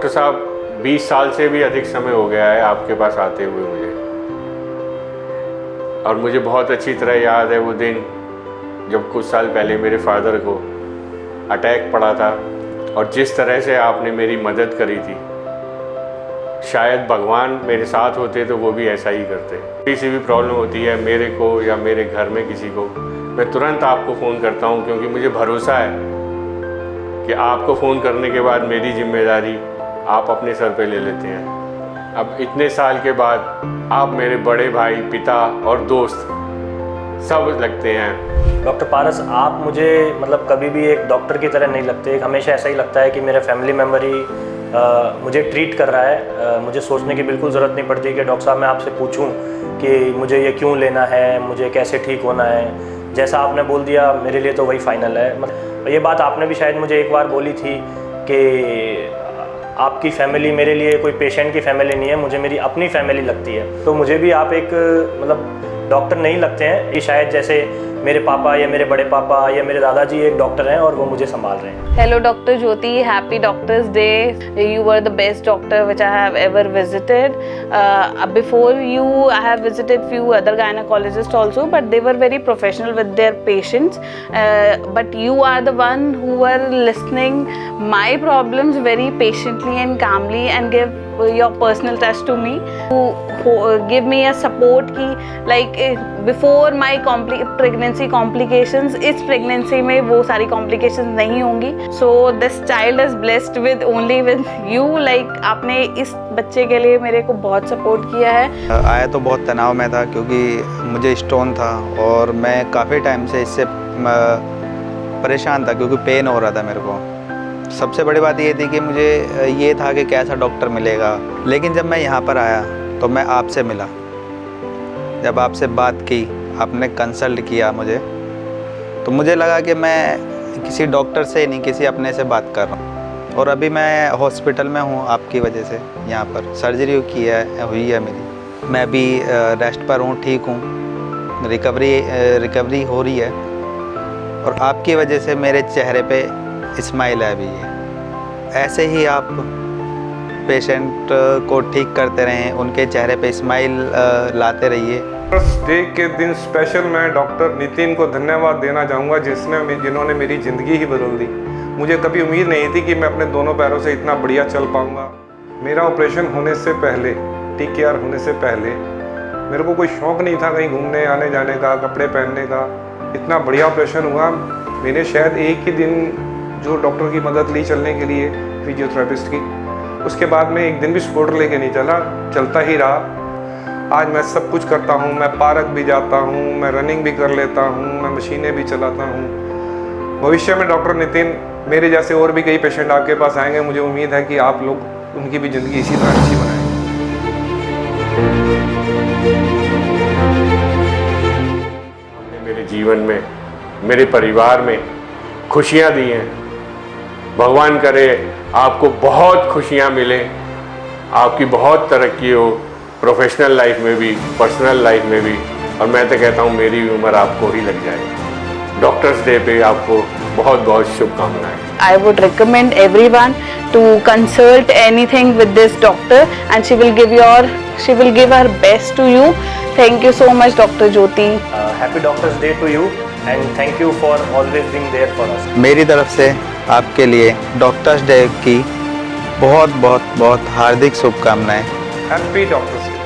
Doctor साहब 20 साल से भी अधिक समय हो गया है आपके पास आते हुए मुझे, और मुझे बहुत अच्छी तरह याद है वो दिन जब कुछ साल पहले मेरे फादर को अटैक पड़ा था, और जिस तरह से आपने मेरी मदद करी थी। शायद भगवान मेरे साथ होते तो वो भी ऐसा ही करते। किसी भी प्रॉब्लम होती है मेरे को या मेरे घर में किसी को, मैं तुरंत आपको फ़ोन करता हूँ, क्योंकि मुझे भरोसा है कि आपको फ़ोन करने के बाद मेरी जिम्मेदारी आप अपने सर पे ले लेते हैं। अब इतने साल के बाद आप मेरे बड़े भाई, पिता और दोस्त सब लगते हैं। डॉक्टर पारस, आप मुझे मतलब कभी भी एक डॉक्टर की तरह नहीं लगते। हमेशा ऐसा ही लगता है कि मेरा फैमिली मेम्बर ही मुझे ट्रीट कर रहा है। मुझे सोचने की बिल्कुल ज़रूरत नहीं पड़ती कि डॉक्टर साहब मैं आपसे पूछूं कि मुझे ये क्यों लेना है, मुझे कैसे ठीक होना है। जैसा आपने बोल दिया मेरे लिए तो वही फाइनल है। मतलब ये बात आपने भी शायद मुझे एक बार बोली थी कि आपकी फैमिली मेरे लिए कोई पेशेंट की फैमिली नहीं है, मुझे मेरी अपनी फैमिली लगती है। तो मुझे भी आप एक मतलब डॉक्टर नहीं लगते हैं कि शायद जैसे मेरे पापा या मेरे बड़े पापा या मेरे दादाजी एक डॉक्टर हैं और वो मुझे संभाल रहे हैं। Hello Dr. Jyoti, happy Doctor's Day. You were the best doctor which I have ever visited. Before you, I have visited few other gynecologists also, but they were very professional with their patients. But you are the one who were listening my problems very patiently and calmly and give your personal touch to me, who give me a support ki like before my pregnancy complications, इस pregnancy में वो सारी complications नहीं होंगी. So this child is blessed with only with you. Like आपने इस बच्चे के लिए मेरे को बहुत सपोर्ट किया है। आया तो बहुत तनाव में था क्योंकि मुझे स्टोन था और मैं काफ़ी टाइम से इससे परेशान था क्योंकि पेन हो रहा था मेरे को। सबसे बड़ी बात ये थी कि मुझे ये था कि कैसा डॉक्टर मिलेगा, लेकिन जब मैं यहाँ पर आया तो मैं आपसे मिला। जब आपसे बात की, आपने कंसल्ट किया मुझे, तो मुझे लगा कि मैं किसी डॉक्टर से नहीं किसी अपने से बात कर रहा हूँ। और अभी मैं हॉस्पिटल में हूँ आपकी वजह से। यहाँ पर सर्जरी हुई है मेरी। मैं अभी रेस्ट पर हूँ, ठीक हूँ, रिकवरी हो रही है, और आपकी वजह से मेरे चेहरे पे स्माइल है अभी। ऐसे ही आप पेशेंट को ठीक करते रहें, उनके चेहरे पे स्माइल लाते रहिए। डॉक्टर्स डे के दिन स्पेशल मैं डॉक्टर नितिन को धन्यवाद देना चाहूँगा, जिन्होंने मेरी ज़िंदगी ही बदल दी। मुझे कभी उम्मीद नहीं थी कि मैं अपने दोनों पैरों से इतना बढ़िया चल पाऊँगा। मेरा ऑपरेशन होने से पहले, TKR होने से पहले मेरे को कोई शौक़ नहीं था कहीं घूमने आने जाने का, कपड़े पहनने का। इतना बढ़िया ऑपरेशन हुआ। मैंने शायद एक ही दिन जो डॉक्टर की मदद ली चलने के लिए, फिजियोथेरेपिस्ट की, उसके बाद मैं एक दिन भी स्कूटर लेके नहीं चला, चलता ही रहा। आज मैं सब कुछ करता हूँ। मैं पार्क भी जाता हूँ, मैं रनिंग भी कर लेता हूँ, मैं मशीनें भी चलाता हूँ। भविष्य में डॉक्टर नितिन, मेरे जैसे और भी कई पेशेंट आपके पास आएंगे। मुझे उम्मीद है कि आप लोग उनकी भी ज़िंदगी इसी तरह अच्छी बनाएंगे। मेरे जीवन में, मेरे परिवार में खुशियाँ दी हैं। भगवान करे आपको बहुत खुशियाँ मिले, आपकी बहुत तरक्की हो, प्रोफेशनल लाइफ में भी, पर्सनल लाइफ में भी, और मैं तो कहता हूँ मेरी उम्र आपको ही लग जाए। डॉक्टर्स डे पे आपको बहुत बहुत शुभकामनाएं। I would recommend everyone to consult anything with this doctor, and she will give her best to you. Thank you so much, Dr. Jyoti. Happy Doctor's Day to you and thank you for always being there for us. मेरी तरफ से आपके लिए doctors day की बहुत बहुत बहुत हार्दिक शुभकामनाएं। Happy doctors day.